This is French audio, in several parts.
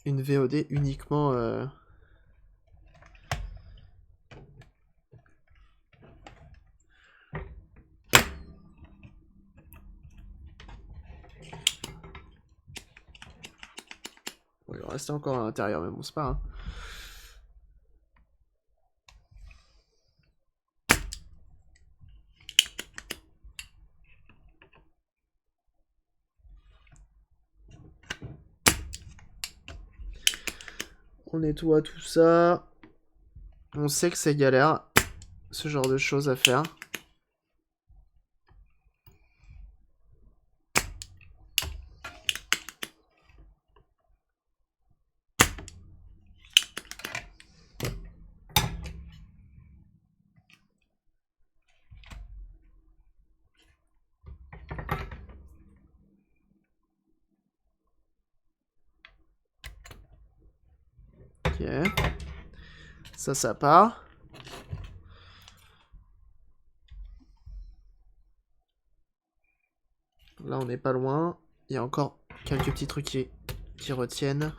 une VOD uniquement... Bon, il va rester encore à l'intérieur, mais bon, c'est pas grave. On nettoie tout ça. On sait que c'est galère, ce genre de choses à faire. Ok. Ça part. Là, on n'est pas loin. Il y a encore quelques petits trucs qui retiennent.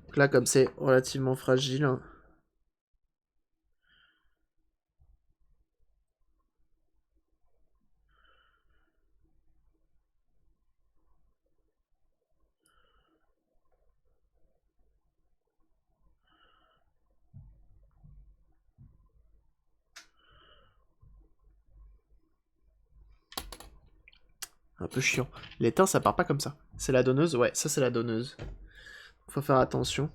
Donc là, comme c'est relativement fragile... Un peu chiant. L'étain, ça part pas comme ça. C'est la donneuse? Ouais, ça c'est la donneuse. Faut faire attention.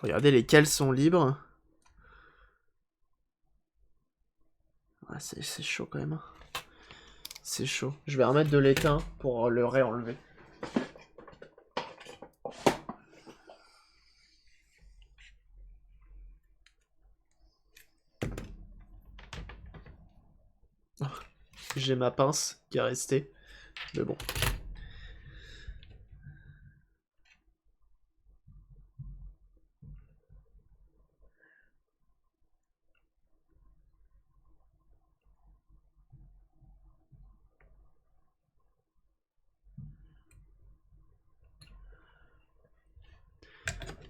Regardez lesquels sont libres. Ouais, c'est chaud quand même. C'est chaud. Je vais remettre de l'étain pour le réenlever. J'ai ma pince qui est restée. Mais bon.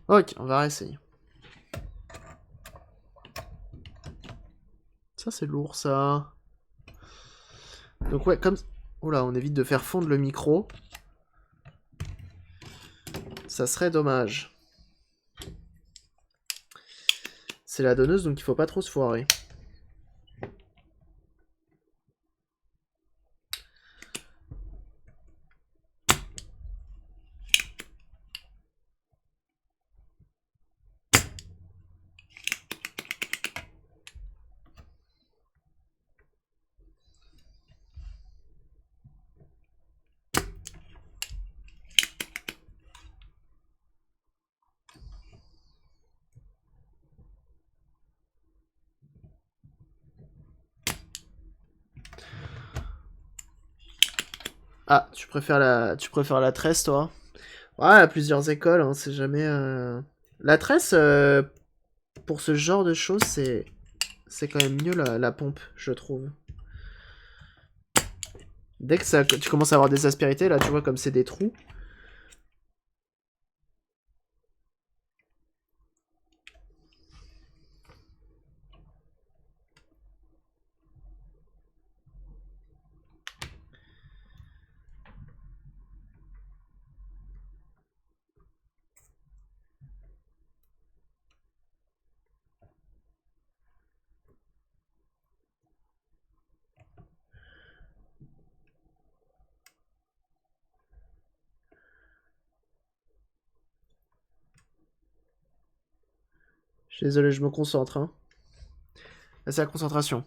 Ok, on va réessayer. Ça, c'est lourd, ça. Donc ouais, comme... Oula, on évite de faire fondre le micro. Ça serait dommage. C'est la donneuse, donc il faut pas trop se foirer. Ah, tu préfères la tresse, toi? Ouais, à plusieurs écoles, hein, c'est jamais... La tresse, pour ce genre de choses, c'est quand même mieux la pompe, je trouve. Dès que ça, tu commences à avoir des aspérités, là, tu vois, comme c'est des trous. Je suis désolé, je me concentre. Hein. Là, c'est la concentration.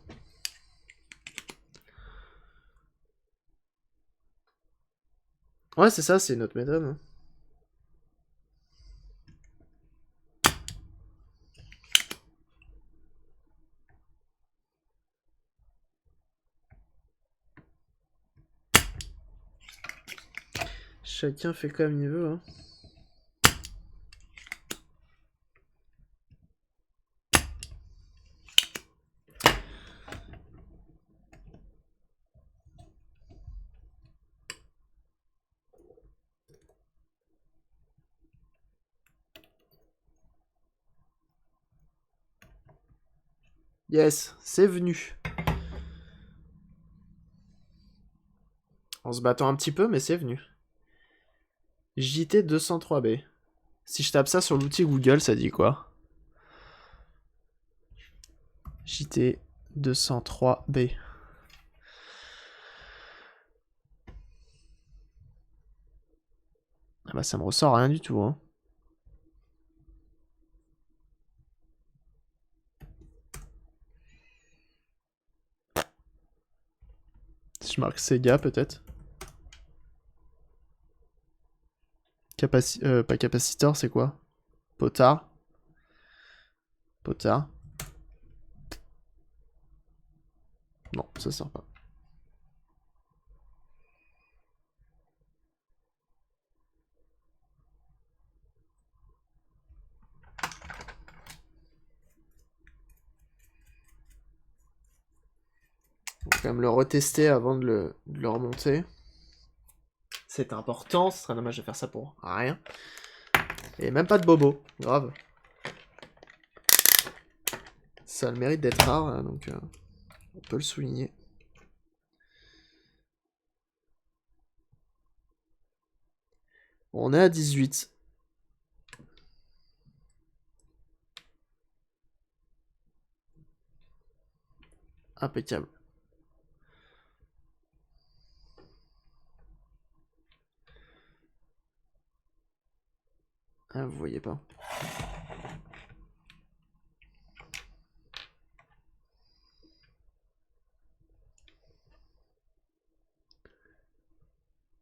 Ouais, c'est ça, c'est une autre méthode. Hein. Chacun fait comme il veut. Hein. Yes, c'est venu. En se battant un petit peu, mais c'est venu. JT 203B. Si je tape ça sur l'outil Google, ça dit quoi? JT 203B. Ah bah ça me ressort rien du tout. Hein. Si je marque Sega peut-être. Pas capacitor, c'est quoi? Potard. Potard. Non, ça sert pas. Faut quand même le retester avant de le remonter. C'est important, ce serait dommage de faire ça pour rien. Et même pas de bobo, grave. Ça a le mérite d'être rare, donc on peut le souligner. On est à 18. Impeccable. Ah, vous voyez pas.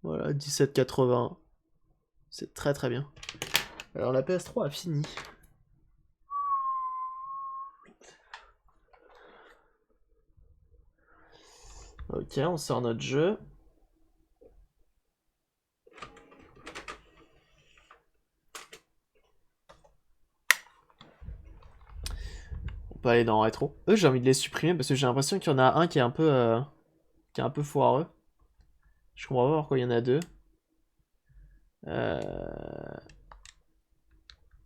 Voilà, 17,80. C'est très très bien. Alors la PS3 a fini. Ok, on sort notre jeu. On peut aller dans rétro. Eux, j'ai envie de les supprimer parce que j'ai l'impression qu'il y en a un qui est un peu foireux. Je comprends pas pourquoi il y en a deux.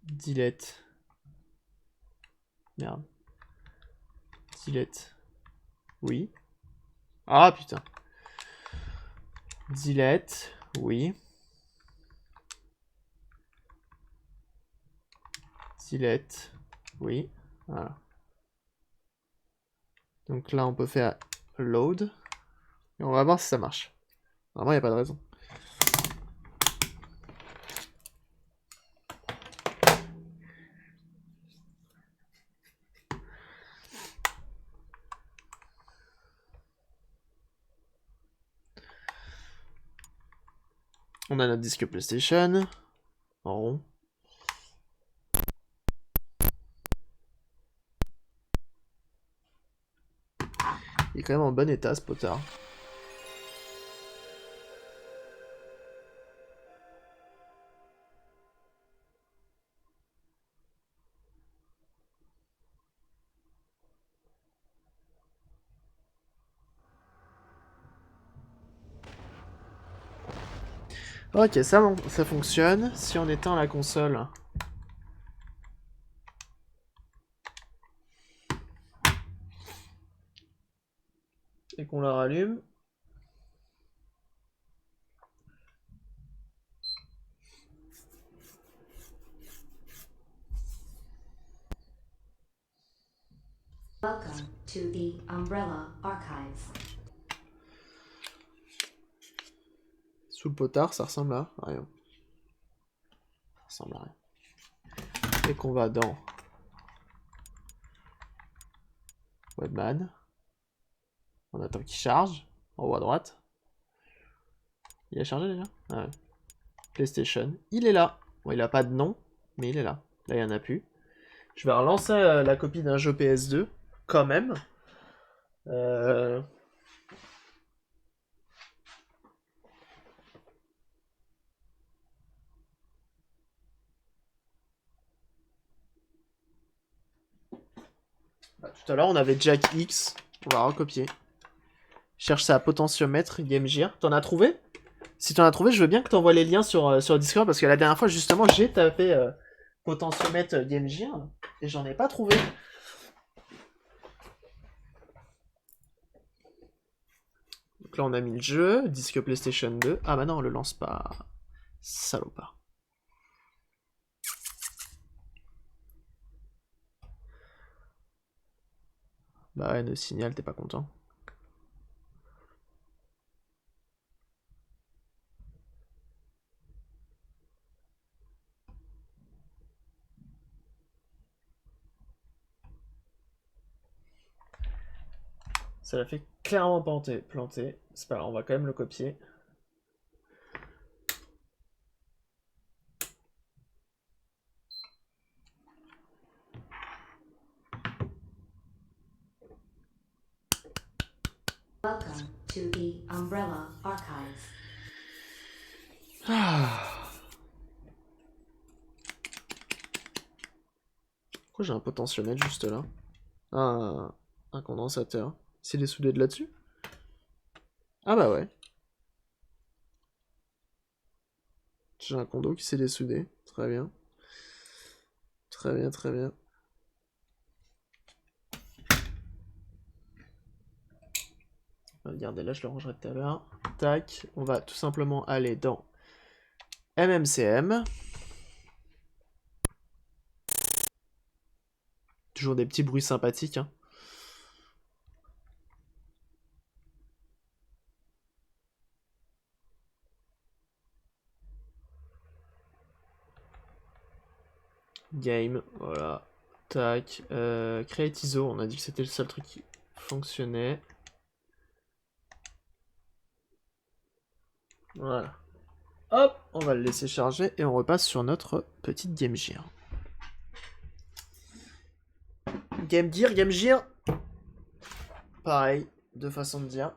Delete. Merde. Delete. Oui. Ah putain. Delete. Oui. Delete. Oui. Voilà. Donc là, on peut faire load. Et on va voir si ça marche. Normalement, il n'y a pas de raison. On a notre disque PlayStation. En rond. Il est quand même en bon état, ce potard. Ok, ça fonctionne. Si on éteint la console... et qu'on la rallume... Welcome to the Umbrella Archives. Sous le potard, ça ressemble à rien. Ça ressemble à rien. Et qu'on va dans Webman. On attend qu'il charge. En haut à droite. Il a chargé déjà? Ah ouais. PlayStation. Il est là. Bon, il a pas de nom, mais il est là. Là, il n'y en a plus. Je vais relancer la copie d'un jeu PS2, quand même. Euh... Bah, tout à l'heure, on avait Jack X. On va recopier. Cherche ça à potentiomètre, Game Gear. T'en as trouvé? Si t'en as trouvé, je veux bien que t'envoies les liens sur Discord, parce que la dernière fois, justement, j'ai tapé potentiomètre Game Gear, et j'en ai pas trouvé. Donc là, on a mis le jeu, disque PlayStation 2. Ah bah non, on le lance pas. Salopard. Bah ouais, ne signal, t'es pas content. Ça l'a fait clairement planter. C'est pas grave, on va quand même le copier. Welcome to the Umbrella Archives. Pourquoi j'ai un potentiomètre juste là? Un condensateur. S'il est soudé de là-dessus? Ah bah ouais. J'ai un condo qui s'est dessoudé. Très bien. Très bien, très bien. Regardez, là je le rangerai tout à l'heure. Tac, on va tout simplement aller dans MMCM. Toujours des petits bruits sympathiques, hein. Game, voilà. Tac. Create ISO, on a dit que c'était le seul truc qui fonctionnait. Voilà. Hop, on va le laisser charger et on repasse sur notre petite Game Gear. Game Gear, Game Gear. Pareil, deux façons de dire.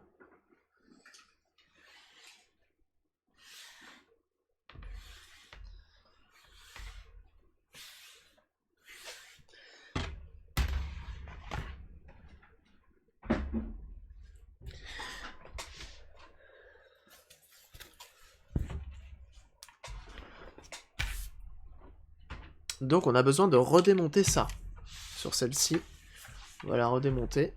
Donc on a besoin de redémonter ça. Sur celle-ci. On va la redémonter.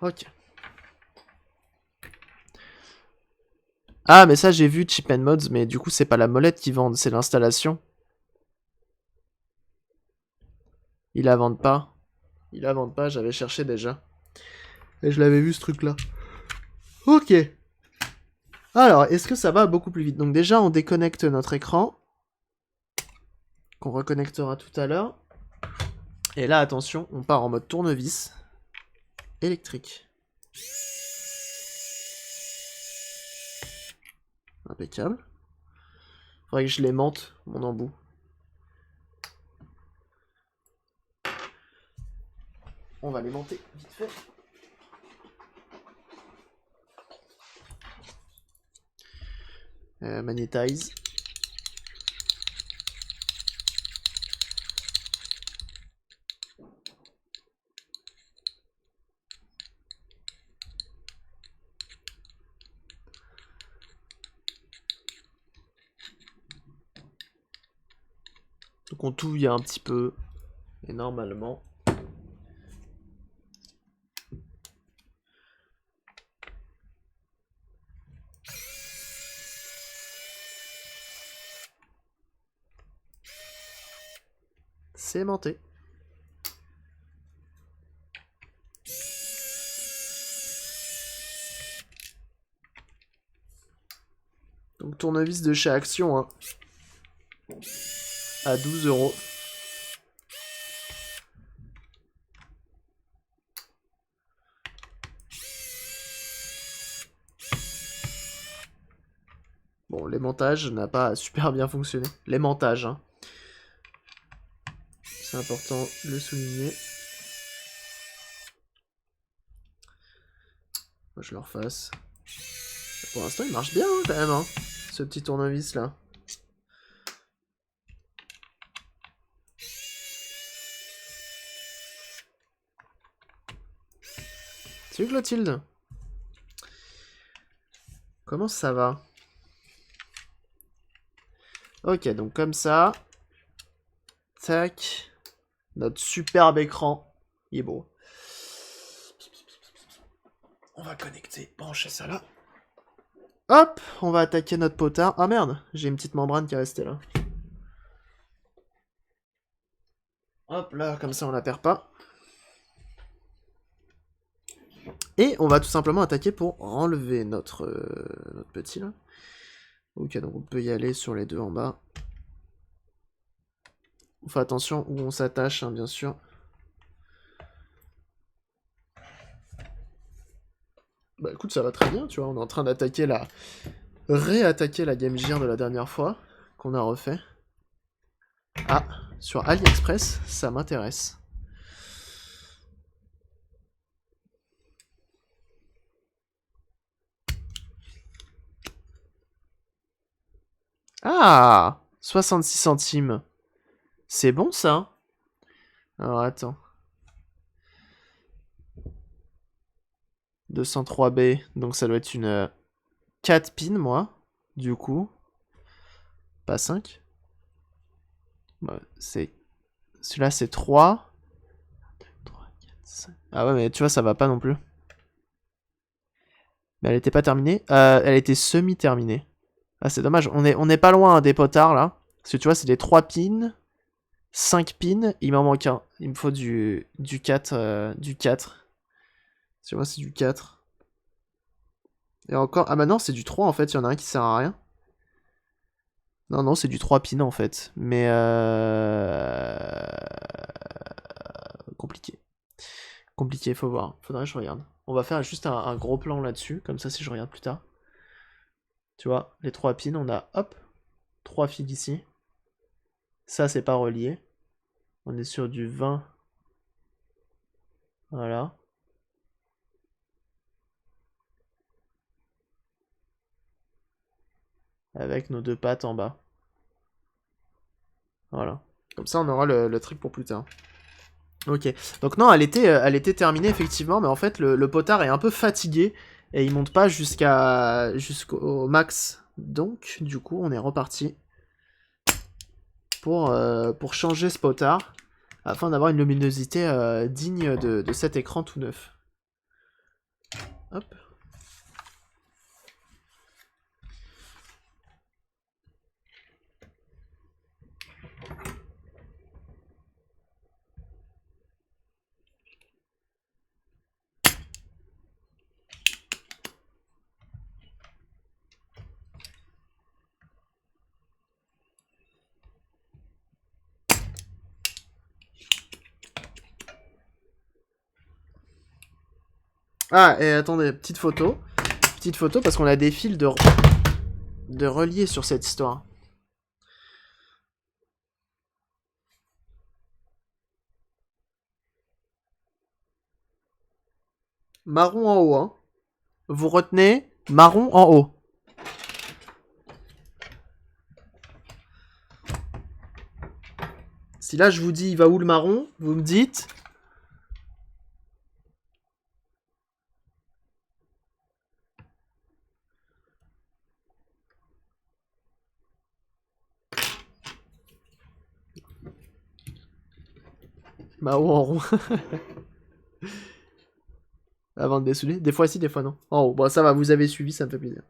Ok. Ah, mais ça j'ai vu Chip and Mods, mais du coup c'est pas la molette qu'ils vendent, c'est l'installation. Ils la vendent pas. Ils la vendent pas, j'avais cherché déjà. Et je l'avais vu ce truc là. Ok. Alors, est-ce que ça va beaucoup plus vite? Donc déjà on déconnecte notre écran. Qu'on reconnectera tout à l'heure. Et là attention, on part en mode tournevis. Électrique. Impeccable. Faudrait que je l'aimante, mon embout. On va l'aimanter vite fait. Magnétise. Donc on touille un petit peu. Et normalement... c'est aimanté. Donc tournevis de chez Action, hein. À 12 €. Bon, l'aimantage n'a pas super bien fonctionné. L'aimantage, hein. C'est important de le souligner. Moi, je le refasse. Pour l'instant, il marche bien, hein, quand même, hein, ce petit tournevis, là. Salut Clotilde. Comment ça va? Ok, donc comme ça. Tac. Notre superbe écran. Il est beau. On va connecter, brancher ça là. Hop, on va attaquer notre potard. Ah merde, j'ai une petite membrane qui est restée là. Hop là, comme ça on la perd pas. Et on va tout simplement attaquer pour enlever notre petit là. Ok, donc on peut y aller sur les deux en bas. On fait attention où on s'attache, hein, bien sûr. Bah écoute, ça va très bien, tu vois. On est en train d'attaquer la... réattaquer la Game Gear de la dernière fois qu'on a refait. Ah, sur AliExpress, ça m'intéresse. Ah, 66 centimes. C'est bon ça. Alors attends. 203B, donc ça doit être une 4 pins, moi, du coup. Pas 5. Bah, c'est... Celui-là, c'est 3. 3, 4, 5. Ah ouais, mais tu vois, ça va pas non plus. Mais elle était pas terminée. Elle était semi-terminée. Ah, c'est dommage. On est pas loin, hein, des potards, là. Parce que tu vois, c'est des 3 pins. 5 pins. Il m'en manque un. Il me faut du 4. Du 4. Tu vois, c'est du 4. Et encore... Ah bah non, c'est du 3, en fait. Il y en a un qui sert à rien. Non, non, c'est du 3 pins en fait. Mais compliqué. Compliqué, faut voir. Faudrait que je regarde. On va faire juste un gros plan là-dessus. Comme ça, si je regarde plus tard. Tu vois, les 3 pins, on a, hop, 3 fils ici. Ça, c'est pas relié. On est sur du 20. Voilà. Avec nos 2 pattes en bas. Voilà. Comme ça, on aura le truc pour plus tard. Ok. Donc non, elle était terminée effectivement, mais en fait le potard est un peu fatigué et il monte pas jusqu'au max. Donc du coup on est reparti pour changer ce potard afin d'avoir une luminosité digne de cet écran tout neuf. Hop. Ah, et attendez, petite photo. Petite photo parce qu'on a des fils de relier sur cette histoire. Marron en haut, hein. Vous retenez marron en haut. Si là je vous dis il va où le marron, vous me dites. Mao en rond. Avant de dessouder. Des fois si, des fois non. Oh, bon, ça va, vous avez suivi, ça me fait plaisir.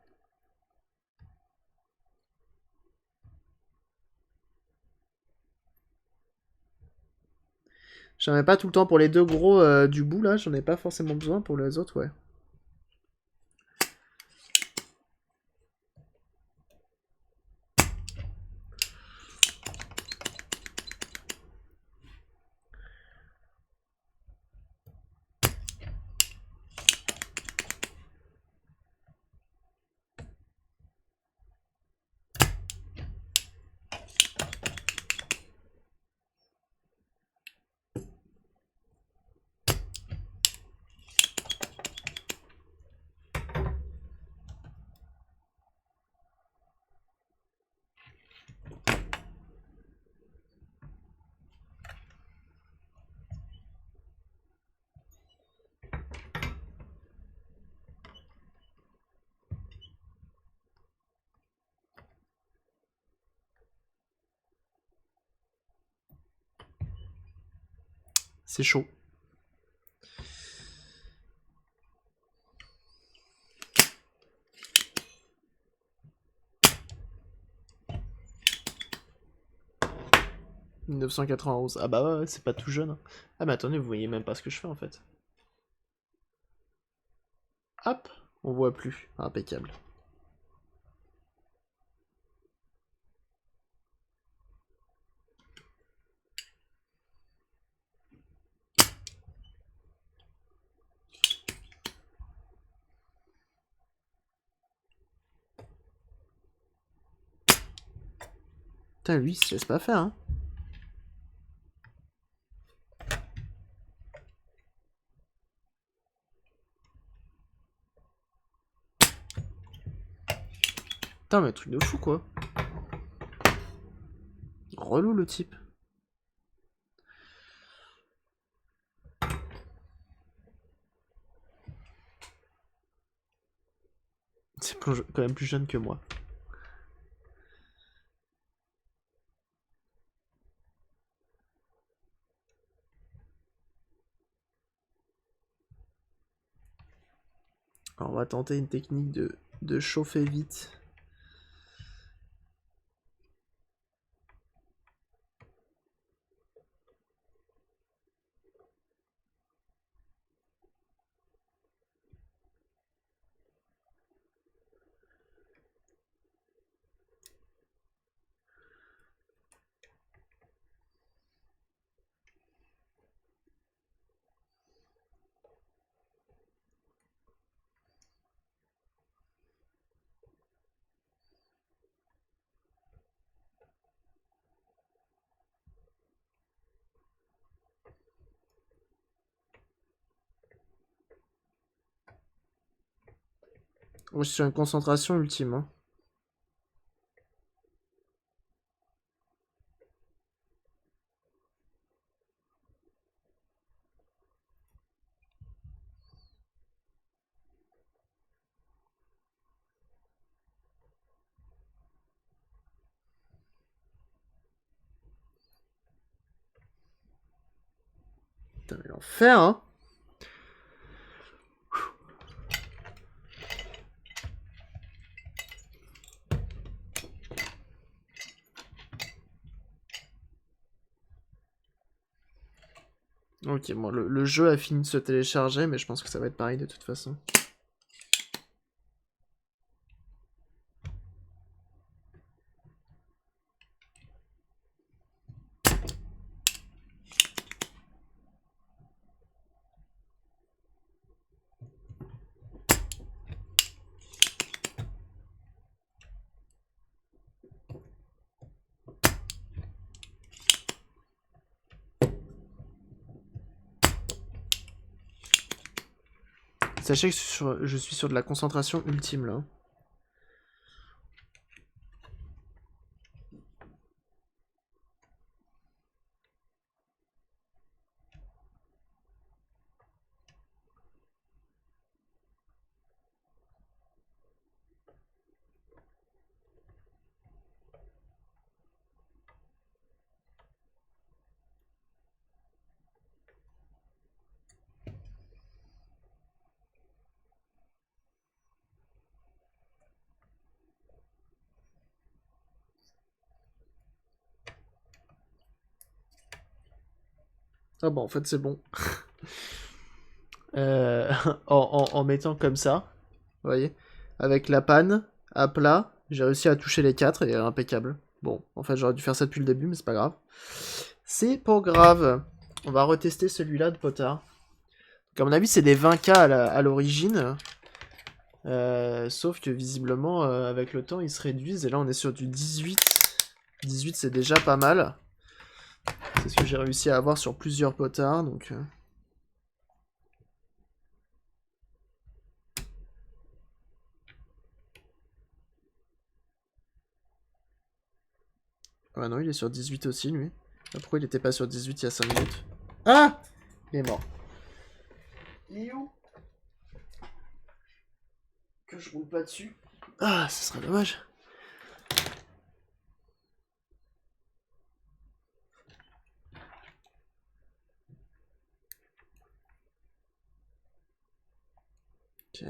J'en ai pas tout le temps pour les deux gros du bout là, j'en ai pas forcément besoin pour les autres, ouais. C'est chaud. « 1991. Ah bah ouais, c'est pas tout jeune. Hein. Ah mais attendez, vous voyez même pas ce que je fais en fait. Hop, on voit plus. Impeccable. Putain, lui, il se laisse pas faire, hein. Putain, mais truc de fou, quoi. Relou, le type. C'est quand même plus jeune que moi. Alors, on va tenter une technique de chauffer vite. Moi, je suis sur une concentration ultime, hein. Putain, mais l'enfer, hein. Ok, bon, le jeu a fini de se télécharger, mais je pense que ça va être pareil de toute façon. Sachez que je suis sur de la concentration ultime, là. Ah bon, en fait, c'est bon. Euh, en mettant comme ça, vous voyez, avec la panne à plat, j'ai réussi à toucher les 4 et impeccable. Bon, en fait, j'aurais dû faire ça depuis le début, mais c'est pas grave. C'est pas grave. On va retester celui-là de potard. Donc, à mon avis, c'est des 20K à l'origine. Sauf que visiblement, avec le temps, ils se réduisent. Et là, on est sur du 18. 18, c'est déjà pas mal. C'est ce que j'ai réussi à avoir sur plusieurs potards. Donc, ah non, il est sur 18 aussi, lui. Pourquoi il était pas sur 18 il y a 5 minutes? Ah! Il est mort. Il est où? Que je roule pas dessus. Ah, ce serait dommage. Ok.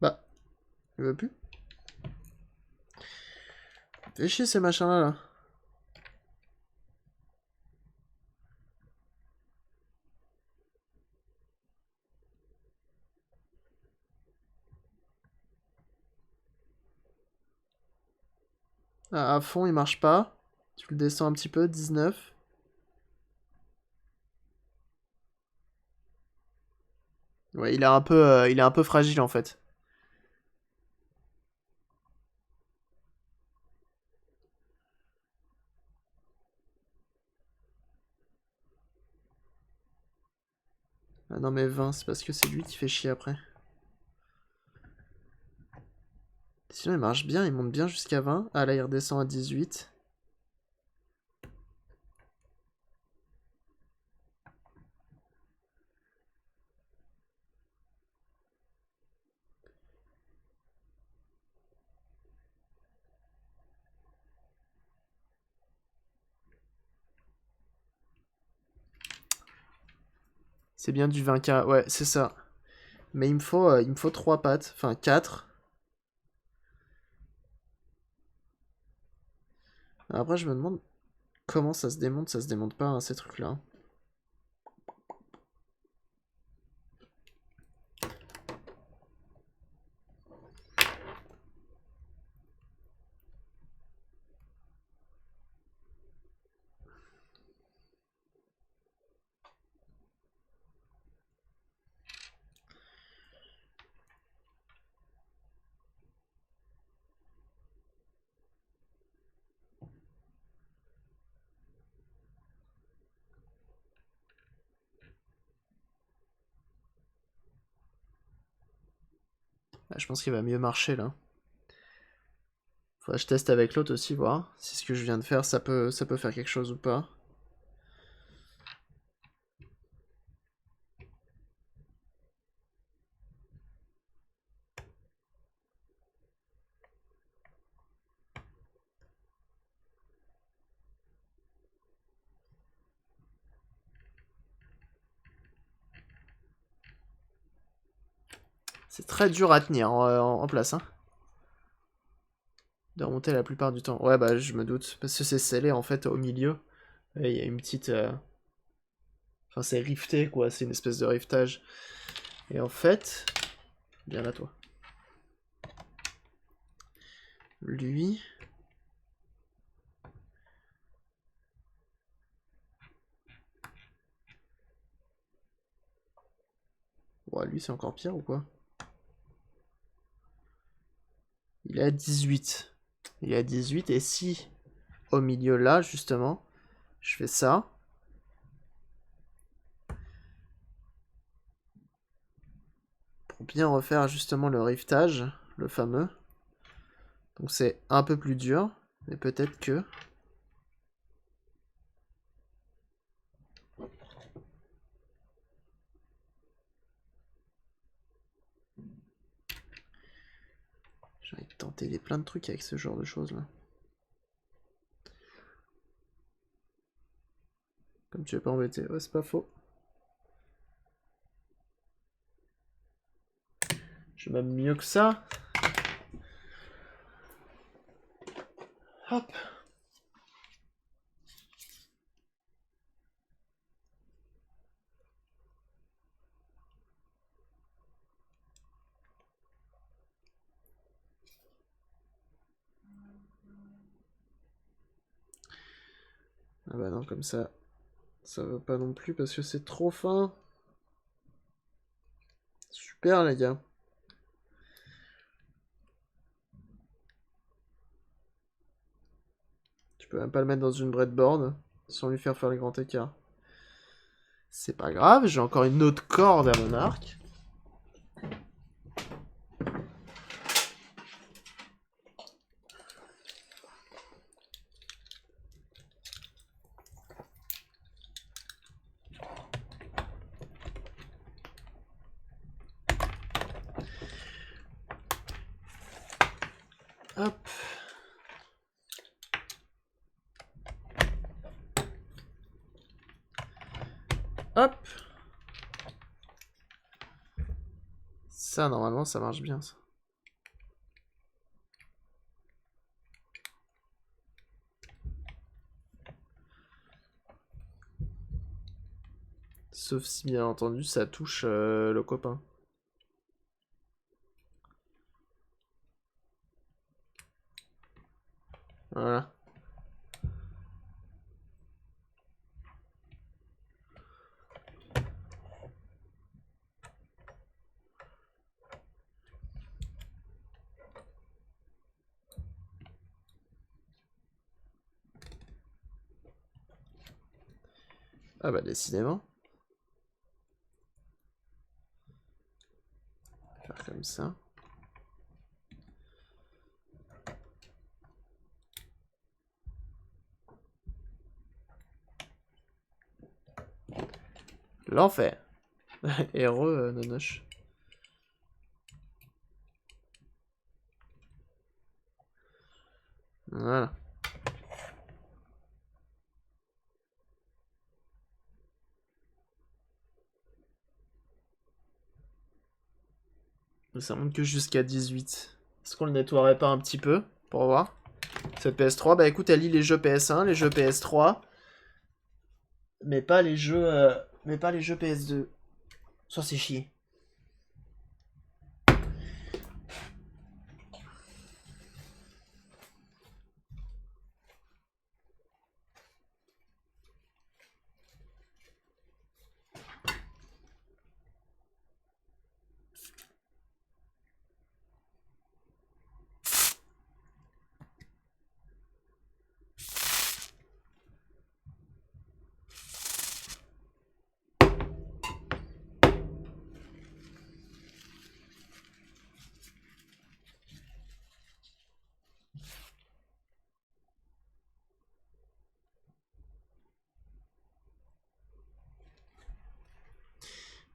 Bah, il veut plus. Fais chier ces machins-là, là. Ah, à fond, il marche pas. Tu le descends un petit peu, 19. Ouais, il est un peu fragile, en fait. Ah non, mais 20, c'est parce que c'est lui qui fait chier après. Sinon, il marche bien, il monte bien jusqu'à 20. Ah, là, il redescend à 18. C'est bien du 20K, ouais, c'est ça. Mais il me faut 3 pattes, enfin 4. Après, je me demande comment ça se démonte pas, hein, ces trucs-là. Ah, je pense qu'il va mieux marcher, là. Faudrait que je teste avec l'autre aussi, voir si ce que je viens de faire, ça peut faire quelque chose ou pas. C'est très dur à tenir en place, hein. De remonter la plupart du temps. Ouais, bah, je me doute. Parce que c'est scellé, en fait, au milieu. Et il y a une petite... Enfin, c'est rifté, quoi. C'est une espèce de riftage. Et en fait... Bien là, toi. Lui... Ouais, lui, c'est encore pire ou quoi? Il est à 18. Il est à 18, et si, au milieu là, justement, je fais ça... Pour bien refaire, justement, le riftage, le fameux... Donc c'est un peu plus dur, mais peut-être que... J'ai envie de tenter plein de trucs avec ce genre de choses là. Comme tu es pas embêté, ouais c'est pas faux. J'ai même mieux que ça. Hop. Ah bah non, comme ça va pas non plus parce que c'est trop fin. Super les gars. Tu peux même pas le mettre dans une breadboard sans lui faire le grand écart. C'est pas grave, j'ai encore une autre corde à mon arc. Hop. Hop. Ça, normalement, ça marche bien, ça. Sauf si, bien entendu, ça touche le copain. Voilà. Ah bah décidément. Faire comme ça. L'enfer. Heureux, Nonoche. Voilà. Ça monte que jusqu'à 18. Est-ce qu'on le nettoierait pas un petit peu pour voir? Cette PS3, bah écoute, elle lit les jeux PS1, les jeux PS3, mais pas les jeux, PS2. Ça c'est chier.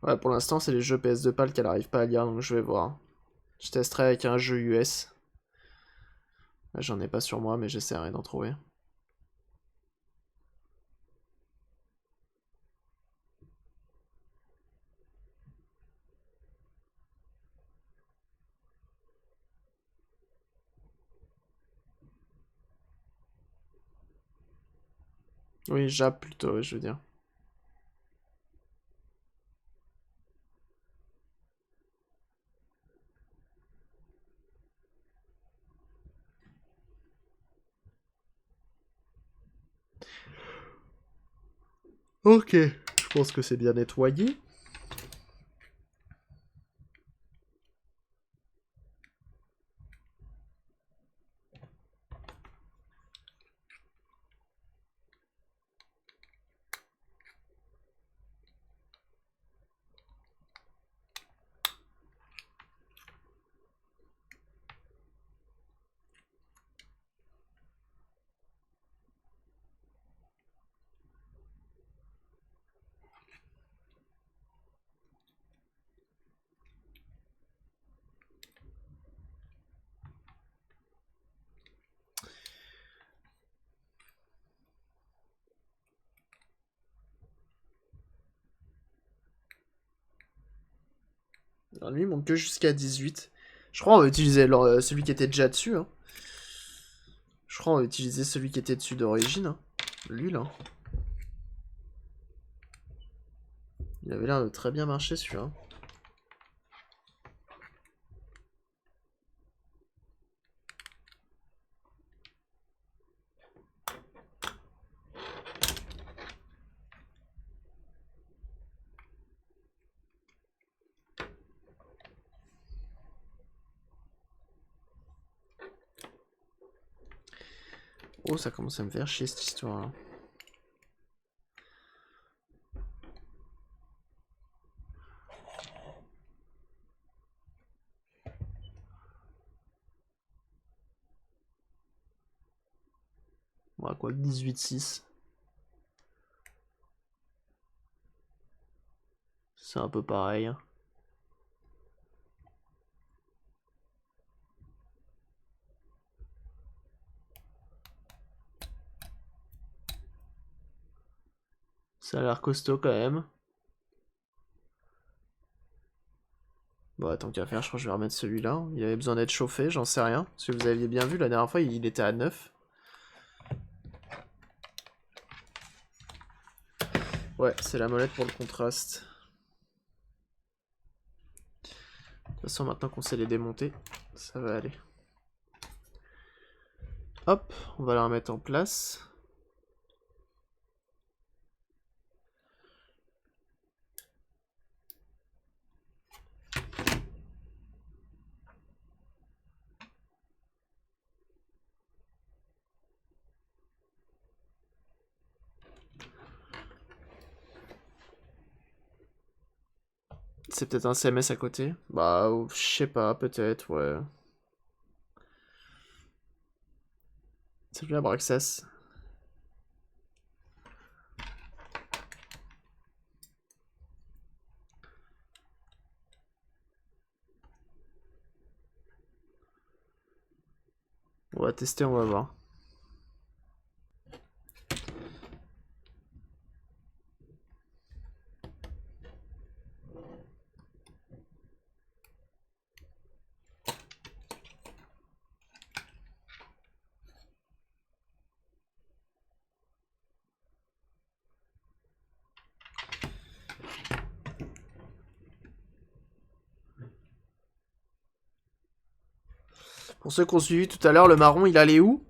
Ouais, pour l'instant, c'est les jeux PS2 PAL qu'elle arrive pas à lire, donc je vais voir. Je testerai avec un jeu US. J'en ai pas sur moi, mais j'essaierai d'en trouver. Oui, Jap plutôt, je veux dire. Ok, je pense que c'est bien nettoyé. Alors lui, il monte que jusqu'à 18. Je crois qu'on va utiliser celui qui était déjà dessus. Hein. Je crois qu'on va utiliser celui qui était dessus d'origine. Hein. Lui, là. Il avait l'air de très bien marcher, celui-là. Oh, ça commence à me faire chier, cette histoire-là. Ouais, quoi, 18-6. C'est un peu pareil. Hein. Ça a l'air costaud quand même. Bon, tant qu'à faire, je crois que je vais remettre celui-là. Il avait besoin d'être chauffé, j'en sais rien. Parce que vous aviez bien vu, la dernière fois, il était à 9. Ouais, c'est la molette pour le contraste. De toute façon, maintenant qu'on sait les démonter, ça va aller. Hop, on va la remettre en place. C'est peut-être un CMS à côté. Bah, je sais pas, peut-être, ouais. Salut à Braxas. On va tester, on va voir. Pour ceux qui ont suivi tout à l'heure, le marron, il allait où?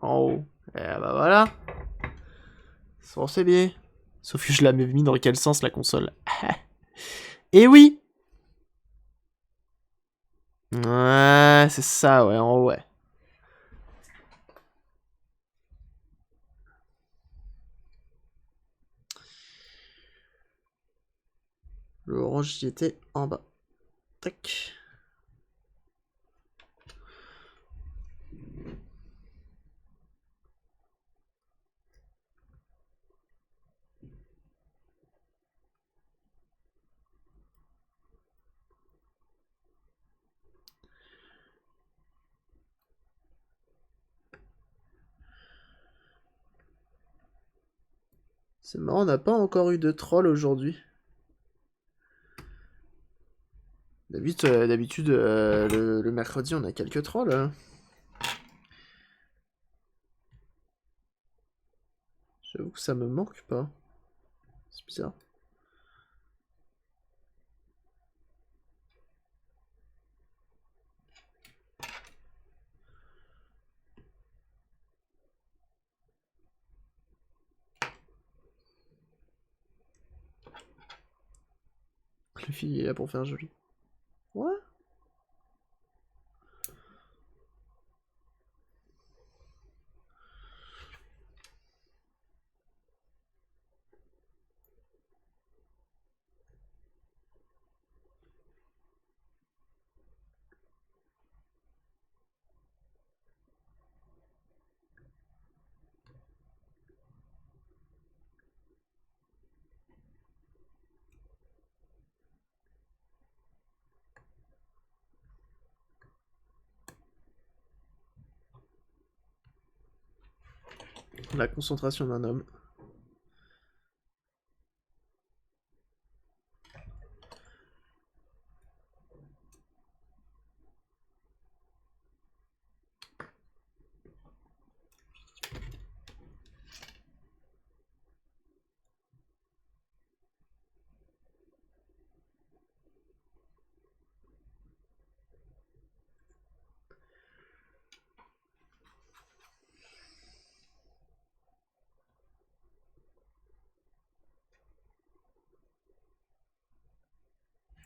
En haut. Eh bah voilà. On sait bien. Sauf que je l'avais mis dans quel sens, la console? Eh oui! Ouais, c'est ça, ouais, en haut, ouais. Le orange, il était en bas. Tac. C'est marrant, on n'a pas encore eu de troll aujourd'hui. D'habitude, le mercredi, on a quelques trolls. Hein. J'avoue que ça me manque pas. C'est bizarre. Le fil est là pour faire joli. Ouais. La concentration d'un homme.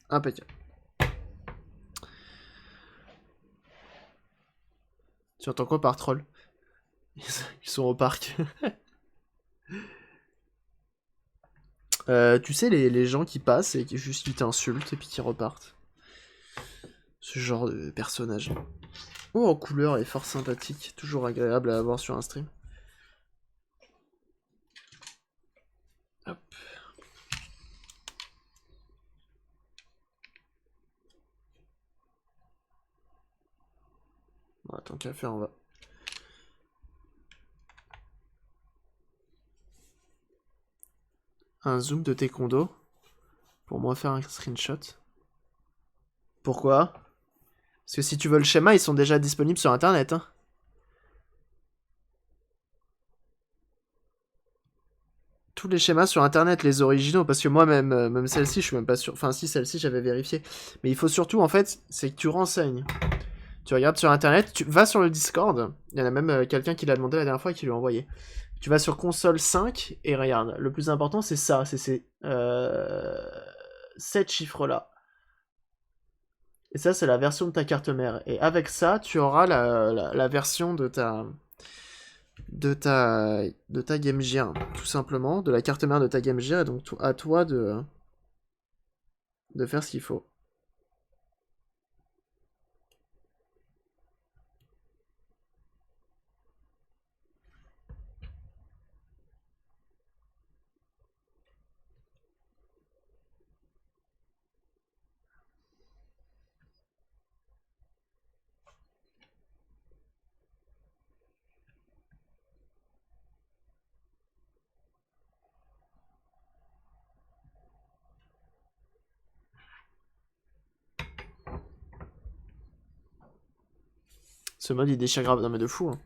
Impeccable. Tu entends quoi par troll? Ils sont au parc. Tu sais, les gens qui passent et qui juste qui t'insultent et puis qui repartent. Ce genre de personnage. Oh, en couleur et fort sympathique. Toujours agréable à avoir sur un stream. Hop. Bon, tant qu'à faire, on va. Un zoom de tes condos. Pour moi faire un screenshot. Pourquoi? Parce que si tu veux le schéma, ils sont déjà disponibles sur internet. Hein. Tous les schémas sur internet, les originaux, parce que moi même celle-ci, je suis même pas sûr. Enfin si, celle-ci j'avais vérifié. Mais il faut surtout en fait, c'est que tu renseignes. Tu regardes sur internet, tu vas sur le Discord. Il y en a même quelqu'un qui l'a demandé la dernière fois et qui lui a envoyé. Tu vas sur console 5 et regarde. Le plus important c'est ça, c'est ces 7 chiffres-là. Et ça c'est la version de ta carte mère. Et avec ça, tu auras la version de ta Game Gear, tout simplement, de la carte mère de ta Game Gear, et donc à toi de faire ce qu'il faut. Ce mode il déchire grave, non mais de fou. Hein.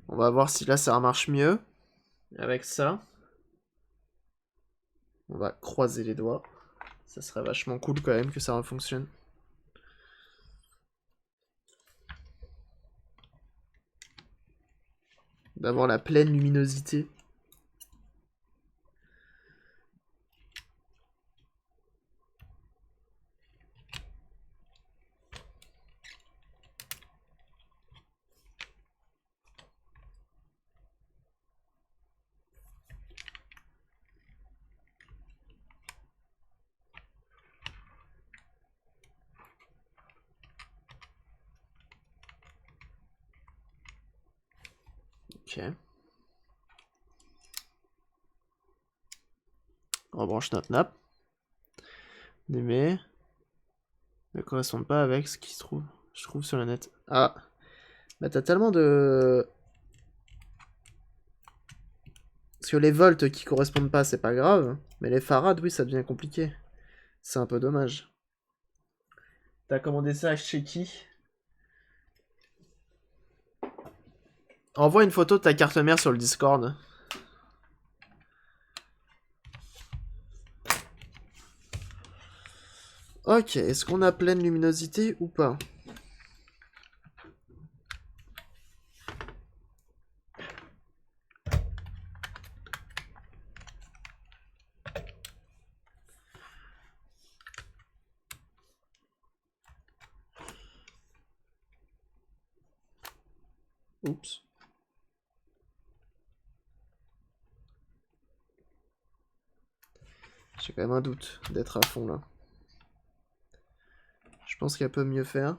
On va voir si là ça marche mieux. Avec ça. On va croiser les doigts. Ça serait vachement cool quand même que ça fonctionne. D'avoir la pleine luminosité. Ok. On rebranche notre nappe. Mais ne correspondent pas avec ce qui se trouve, je trouve sur le net. Ah, bah t'as tellement de... Parce que les volts qui correspondent pas, c'est pas grave. Mais les farad, oui, ça devient compliqué. C'est un peu dommage. T'as commandé ça chez qui? Envoie une photo de ta carte mère sur le Discord. Ok, est-ce qu'on a pleine luminosité ou pas? Oups. J'ai quand même un doute d'être à fond là. Je pense qu'elle peut mieux faire.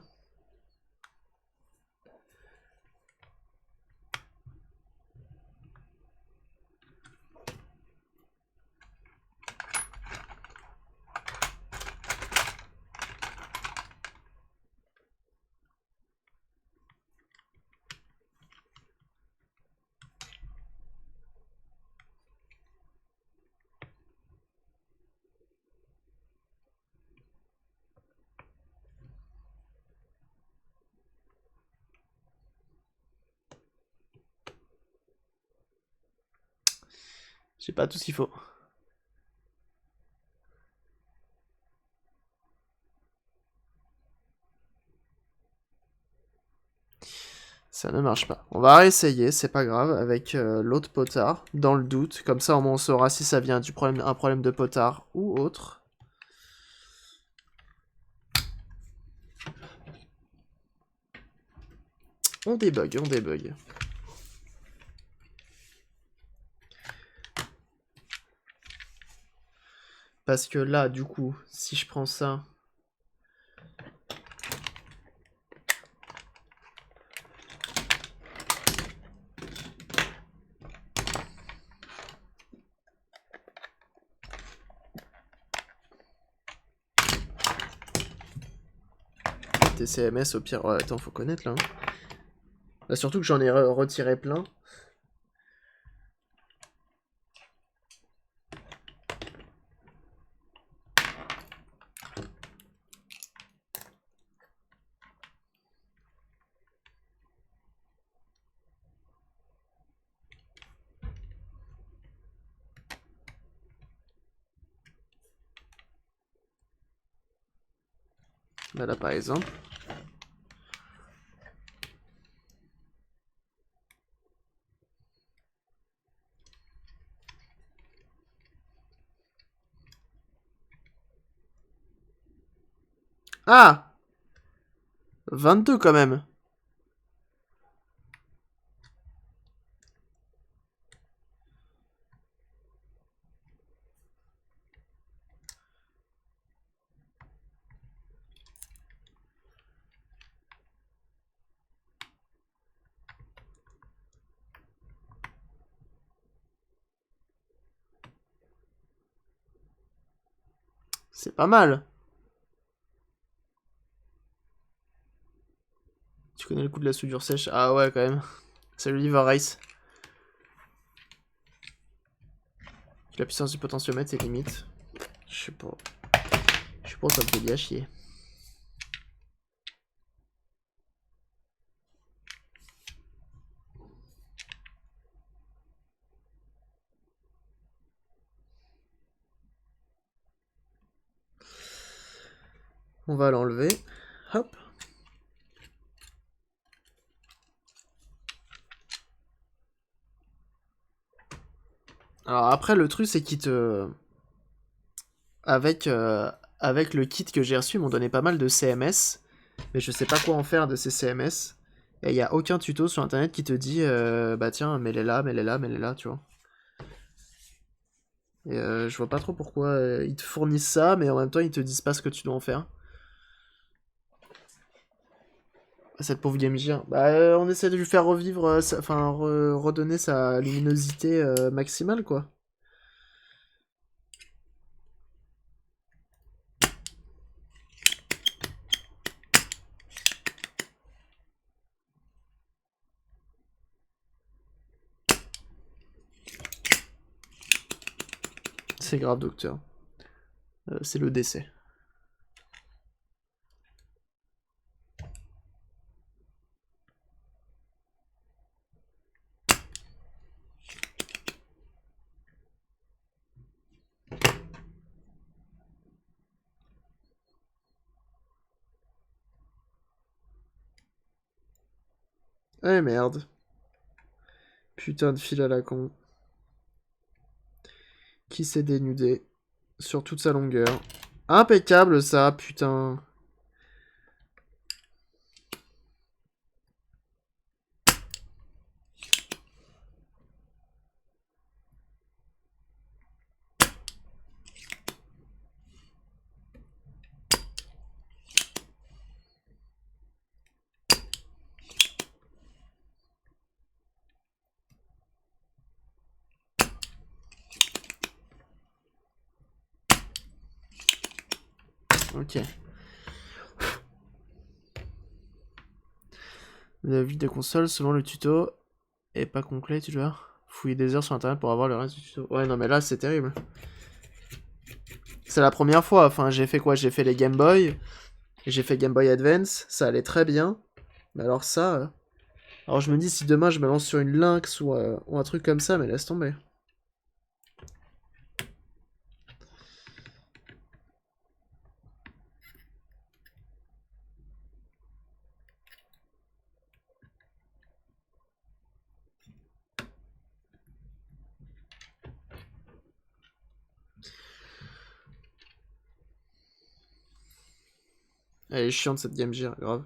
J'ai pas tout ce qu'il faut. Ça ne marche pas. On va réessayer, c'est pas grave, avec l'autre potard, dans le doute. Comme ça, au moins, on saura si ça vient un problème de potard ou autre. On débug, on débug. Parce que là, du coup, si je prends ça... TCMS au pire... Ouais, attends, faut connaître là. Hein. Bah, surtout que j'en ai retiré plein. Là, par exemple. Ah 22 quand même. C'est pas mal. Tu connais le coup de la soudure sèche? Ah ouais, quand même. Salut Liver Race. La puissance du potentiomètre est limite. Je sais pas. Je sais pas, ça me fait bien chier. On va l'enlever. Hop. Alors après, le truc, c'est qu'il te... Avec le kit que j'ai reçu, ils m'ont donné pas mal de CMS. Mais je sais pas quoi en faire de ces CMS. Et il n'y a aucun tuto sur internet qui te dit bah tiens, mets-les là, mets-les là, mets-les là, tu vois. Et je vois pas trop pourquoi ils te fournissent ça, mais en même temps ils te disent pas ce que tu dois en faire. Cette pauvre Game Gear. Bah on essaie de lui faire revivre, enfin redonner sa luminosité maximale quoi. C'est grave docteur. C'est le décès. Eh merde. Putain de fil à la con. Qui s'est dénudé sur toute sa longueur. Impeccable ça, putain. Ok. La vie des consoles, selon le tuto, est pas complet, tu dois fouiller des heures sur internet pour avoir le reste du tuto. Ouais, non, mais là, c'est terrible. C'est la première fois. Enfin, j'ai fait quoi? J'ai fait les Game Boy. J'ai fait Game Boy Advance. Ça allait très bien. Mais alors ça... Alors je me dis, si demain je me lance sur une Lynx ou un truc comme ça, mais laisse tomber. Elle est chiante cette Game Gear, grave.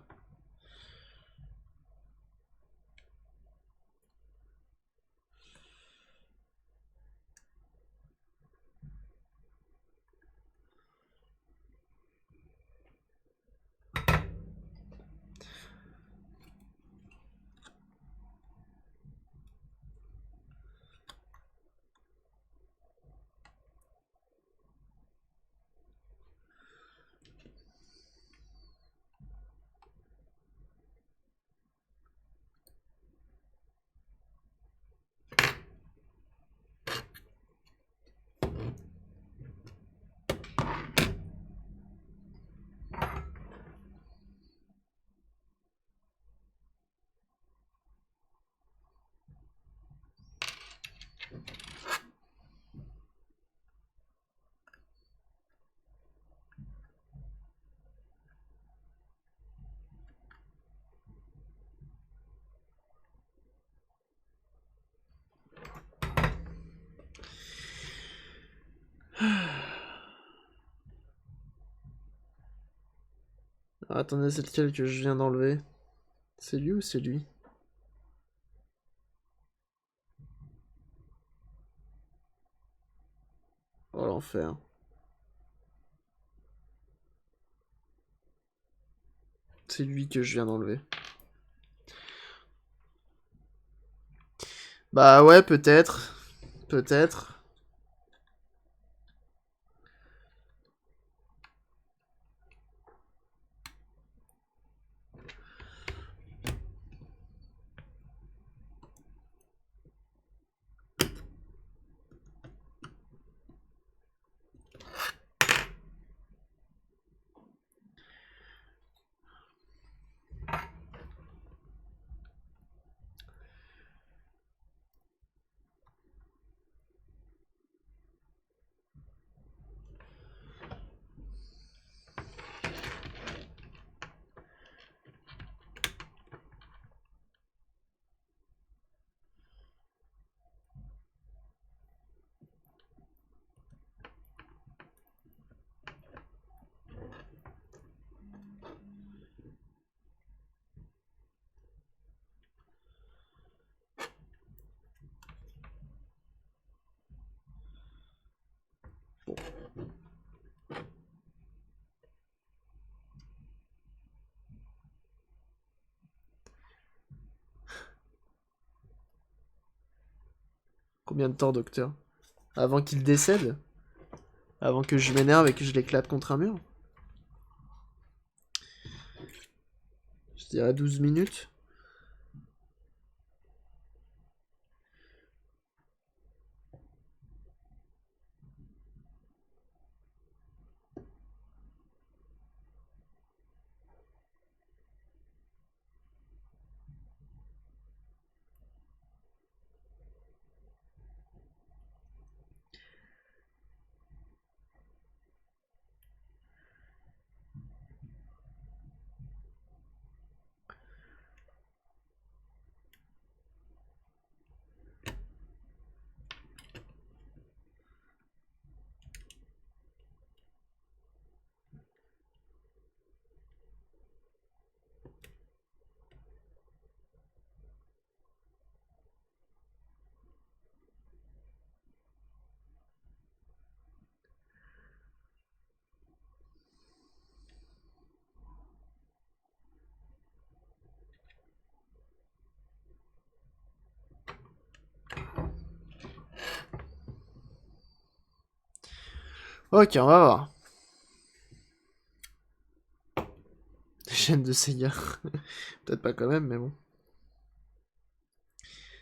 Ah, attendez, c'est lequel que je viens d'enlever? C'est lui ou c'est lui? Oh l'enfer. C'est lui que je viens d'enlever. Bah ouais, peut-être. Peut-être. Combien de temps, docteur? Avant qu'il décède? Avant que je m'énerve et que je l'éclate contre un mur? Je dirais 12 minutes. Ok, on va voir. Chaîne de Sega. Peut-être pas quand même, mais bon.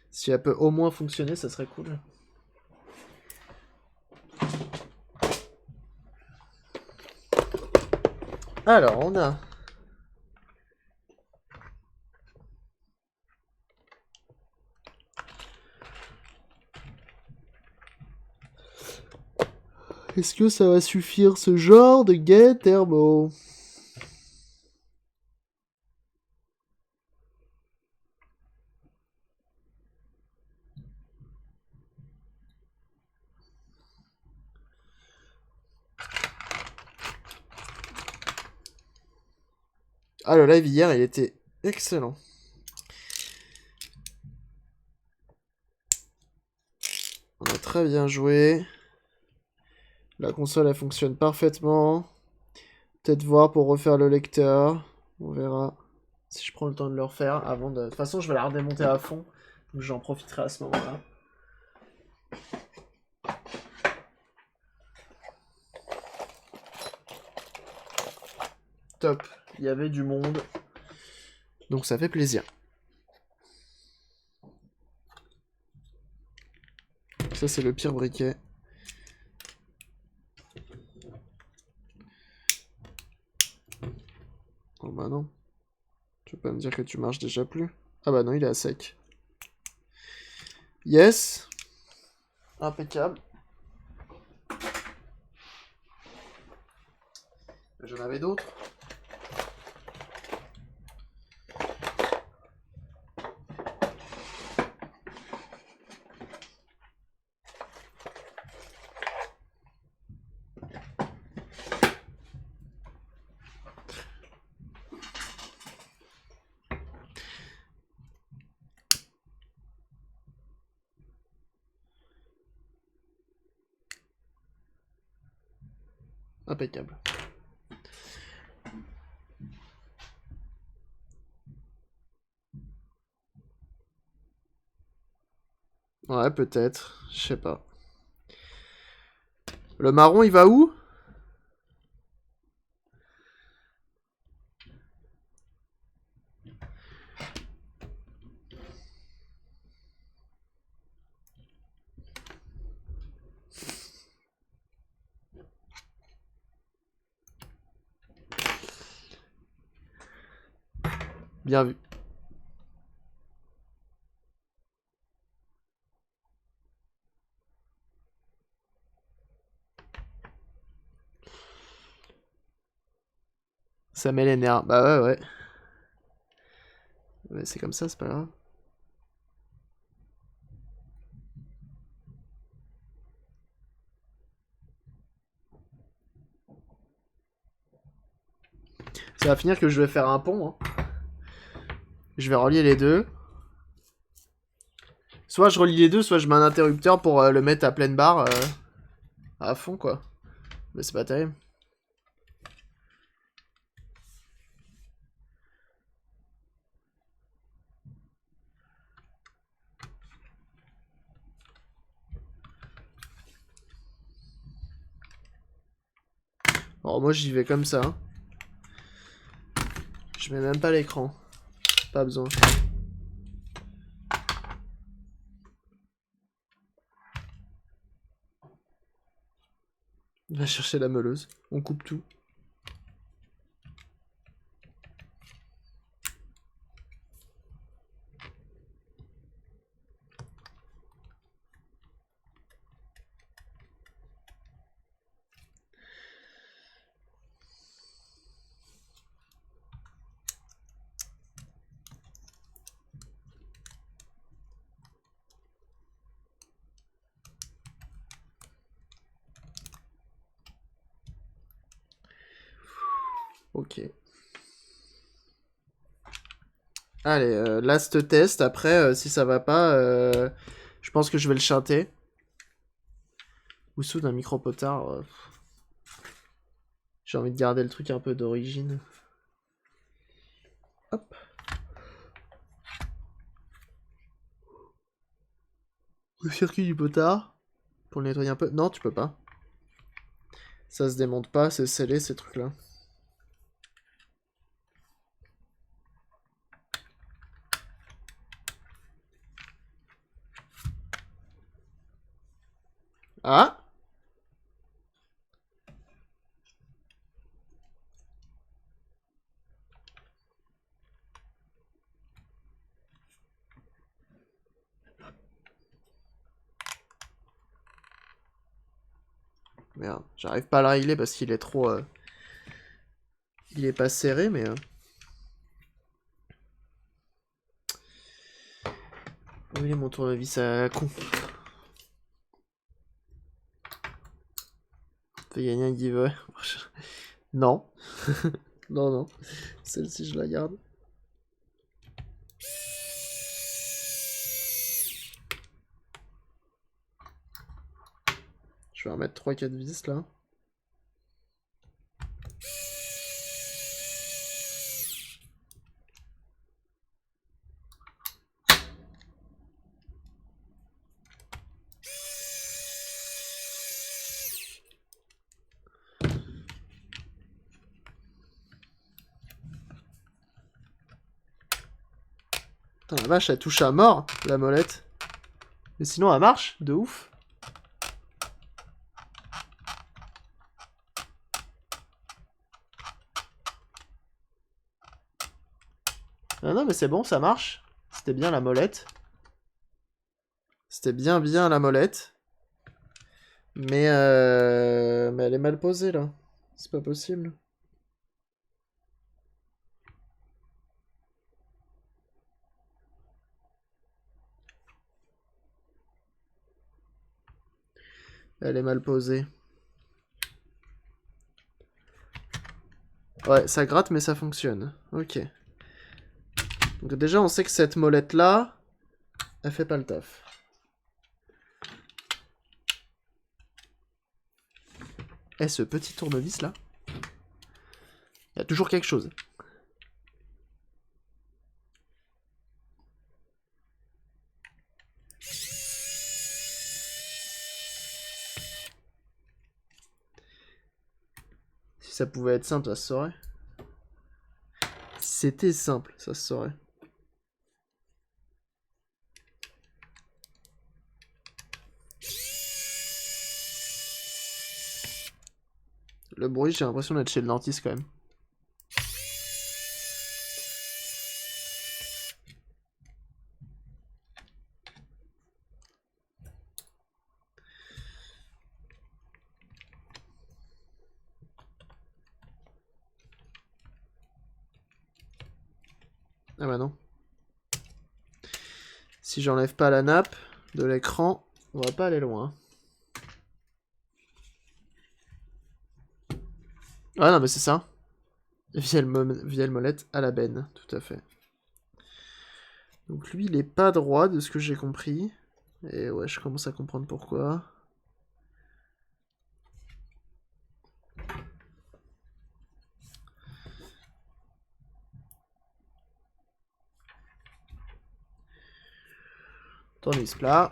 Si elle peut au moins fonctionner, ça serait cool. Alors, on a... Est-ce que ça va suffire ce genre de gai thermo? Ah, le live hier, il était excellent. On a très bien joué. La console, elle fonctionne parfaitement. Peut-être voir pour refaire le lecteur. On verra si je prends le temps de le refaire avant de... De toute façon, je vais la redémonter à fond. Donc j'en profiterai à ce moment-là. Top. Il y avait du monde. Donc ça fait plaisir. Ça, c'est le pire briquet. Oh bah non. Tu peux pas me dire que tu marches déjà plus. Ah bah non, il est à sec. Yes. Impeccable. J'en avais d'autres. Impeccable. Ouais, peut-être. Je sais pas. Le marron, il va où? Bien vu. Ça met les nerfs. Bah ouais, ouais. Ouais, c'est comme ça, c'est pas grave. Ça va finir que je vais faire un pont. Hein. Je vais relier les deux. Soit je relie les deux, soit je mets un interrupteur pour le mettre à pleine barre. À fond, quoi. Mais c'est pas terrible. Alors moi j'y vais comme ça. Hein. Je mets même pas l'écran. Pas besoin. On va chercher la meuleuse. On coupe tout. Ok. Allez, last test. Après, si ça va pas, je pense que je vais le chanter. Ou sous d'un micro-potard. J'ai envie de garder le truc un peu d'origine. Hop. Le circuit du potard. Pour le nettoyer un peu. Non, tu peux pas. Ça se démonte pas, c'est scellé ces trucs-là. Ah! Merde, j'arrive pas à le régler parce qu'il est trop... Il est pas serré, mais... Où il est mon tournevis à con? Fais gagner un giveaway. Non. Non, non. Celle-ci, je la garde. Je vais remettre 3-4 vis là. Putain, la vache, elle touche à mort, la molette. Mais sinon, elle marche, de ouf. Ah non, mais c'est bon, ça marche. C'était bien la molette. C'était bien la molette. Mais elle est mal posée, là. C'est pas possible. Elle est mal posée. Ouais, ça gratte, mais ça fonctionne. Ok. Donc déjà, on sait que cette molette-là, elle fait pas le taf. Et ce petit tournevis-là, il y a toujours quelque chose. Si ça pouvait être simple, ça se saurait. Si c'était simple, ça se saurait. Le bruit, j'ai l'impression d'être chez le dentiste quand même. Ah bah non. Si j'enlève pas la nappe de l'écran, on va pas aller loin. Ah non, mais c'est ça. Vieille molette à la benne, tout à fait. Donc lui, il est pas droit de ce que j'ai compris. Et ouais, je commence à comprendre pourquoi. Tournevis plat.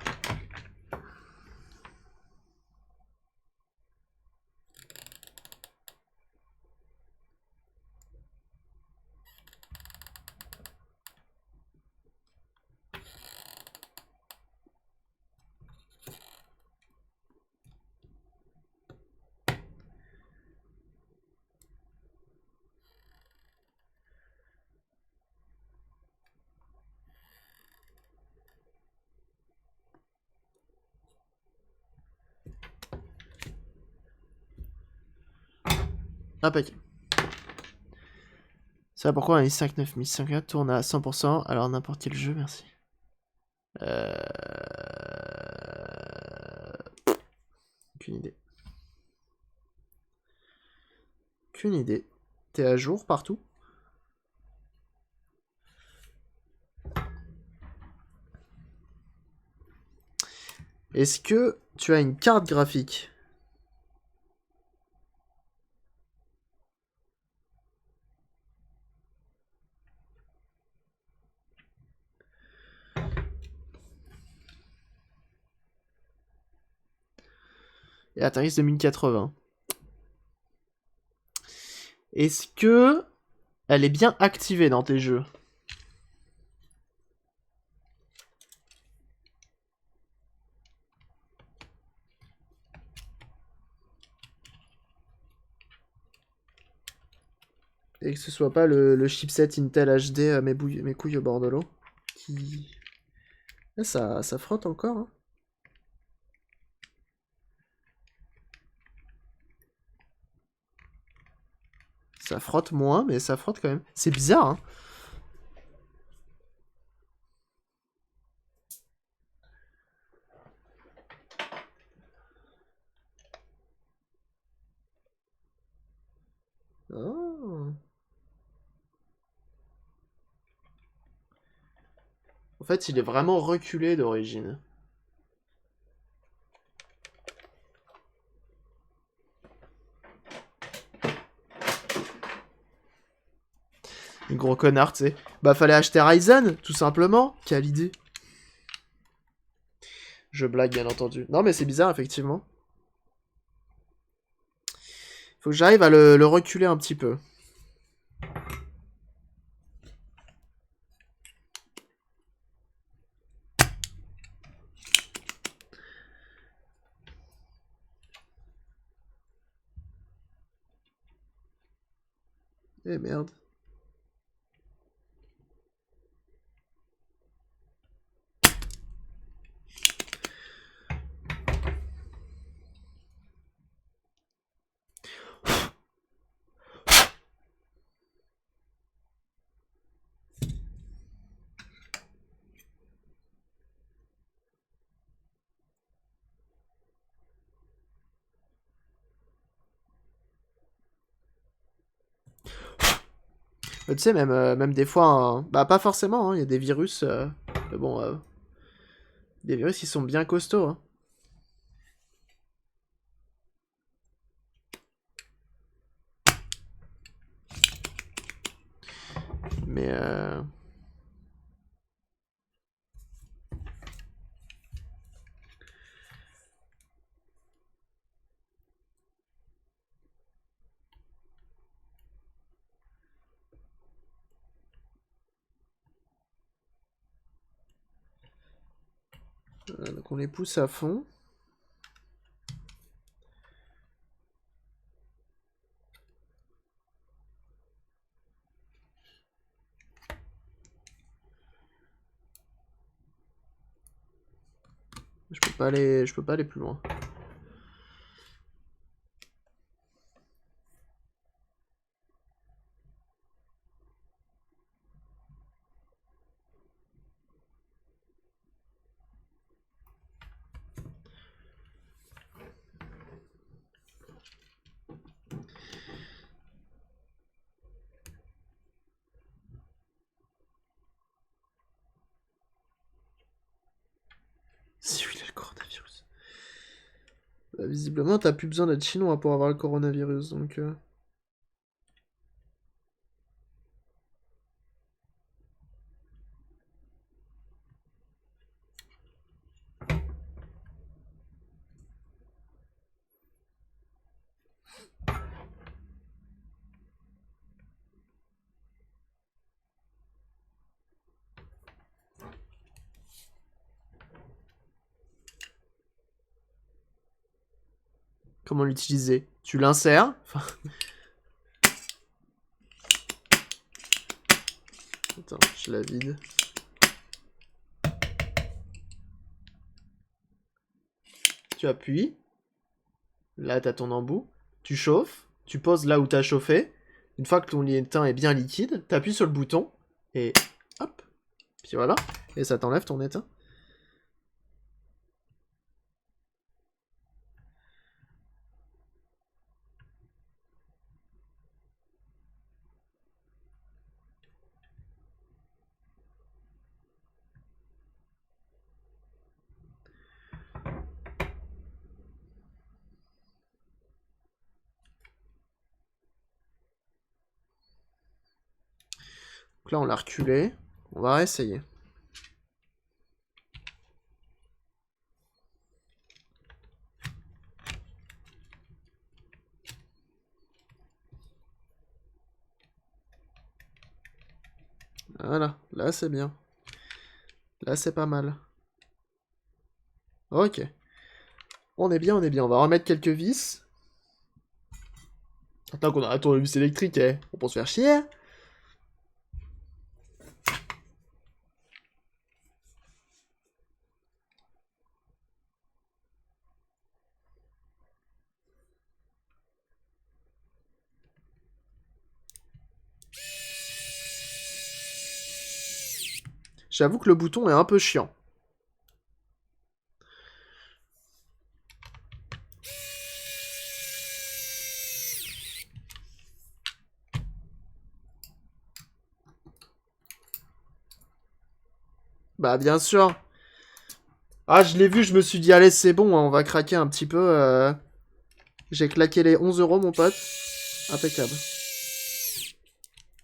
Impeccable. C'est là pourquoi un i5 9654 tourne à 100%, alors n'importe quel jeu, merci. Aucune idée. Aucune idée. T'es à jour partout? Est-ce que tu as une carte graphique? Et Atari 2080. Est-ce que elle est bien activée dans tes jeux? Et que ce soit pas le chipset Intel HD à mes couilles au bord de l'eau. Qui... Ah, ça frotte encore, hein. Ça frotte moins, mais ça frotte quand même. C'est bizarre, hein. Oh. En fait, il est vraiment reculé d'origine. Gros connard, tu sais. Bah, fallait acheter Ryzen, tout simplement. Quelle idée. Je blague, bien entendu. Non, mais c'est bizarre, effectivement. Faut que j'arrive à le reculer un petit peu. Eh merde. Tu sais, même des fois, hein, bah pas forcément, il y a des virus, mais bon, des virus qui sont bien costauds. Hein. Mais donc on les pousse à fond. Je peux pas aller plus loin. Si oui, il a le coronavirus. Bah, visiblement, t'as plus besoin d'être chinois pour avoir le coronavirus, donc... Comment l'utiliser? Tu l'insères. Enfin... Attends, je la vide. Tu appuies. Là, t'as ton embout. Tu chauffes. Tu poses là où t'as chauffé. Une fois que ton étain est bien liquide, t'appuies sur le bouton. Et hop. Puis voilà. Et ça t'enlève ton étain. Donc là, on l'a reculé. On va réessayer. Voilà, là c'est bien. Là c'est pas mal. Ok. On est bien, on est bien. On va remettre quelques vis. Attends qu'on a un tournevis électrique, eh. On peut se faire chier. J'avoue que le bouton est un peu chiant. Bah bien sûr. Ah, je l'ai vu, je me suis dit, allez, c'est bon, hein, on va craquer un petit peu. J'ai claqué les 11 euros, mon pote. Impeccable.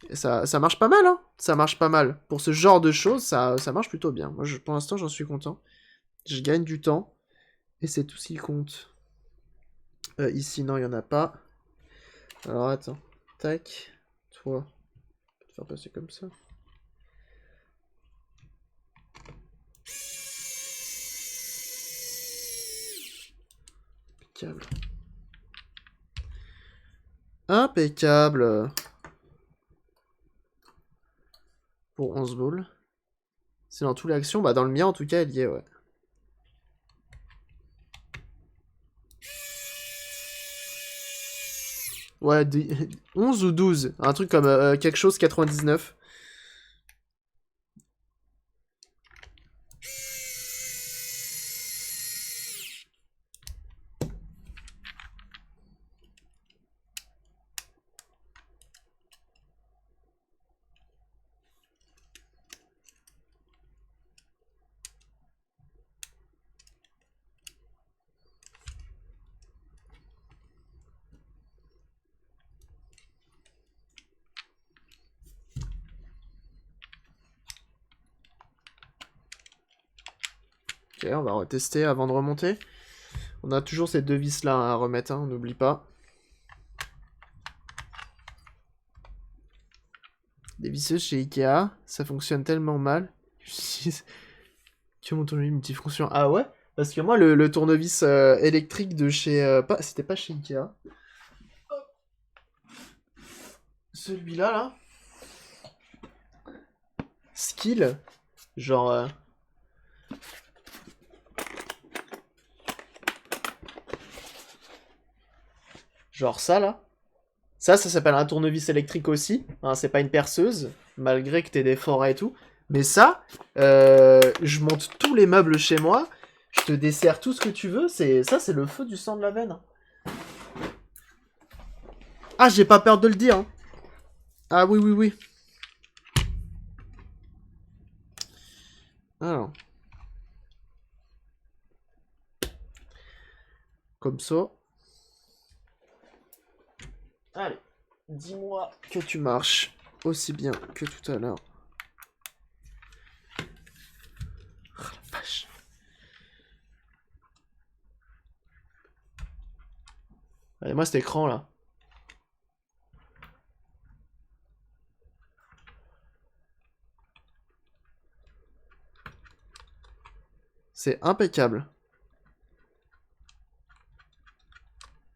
Et ça marche pas mal, hein. Ça marche pas mal. Pour ce genre de choses, ça marche plutôt bien. Moi, pour l'instant, j'en suis content. Je gagne du temps. Et c'est tout ce qui compte. Ici, non, il y en a pas. Alors, attends. Tac. Toi. Je vais te faire passer comme ça. Impeccable. Impeccable. Pour 11 boules. C'est dans toutes les actions. Bah, dans le mien, en tout cas, elle y est, ouais. Ouais, 11 ou 12. Un truc comme quelque chose 99. Ok, on va retester avant de remonter. On a toujours ces deux vis là à remettre, hein, on n'oublie pas. Des visseuses chez Ikea, ça fonctionne tellement mal. Que mon tournevis multifonction. Ah ouais? Parce que moi, le tournevis électrique de chez... C'était pas chez Ikea. Celui-là, là. Skill. Genre... Genre ça, là. Ça s'appelle un tournevis électrique aussi. Hein, c'est pas une perceuse, malgré que t'aies des forêts et tout. Mais ça, je monte tous les meubles chez moi. Je te desserre tout ce que tu veux. Ça, c'est le feu du sang de la veine. Ah, j'ai pas peur de le dire. Hein. Ah oui, oui, oui. Alors. Comme ça. Allez. Dis-moi que tu marches aussi bien que tout à l'heure. Oh la vache. Allez, moi cet écran là. C'est impeccable.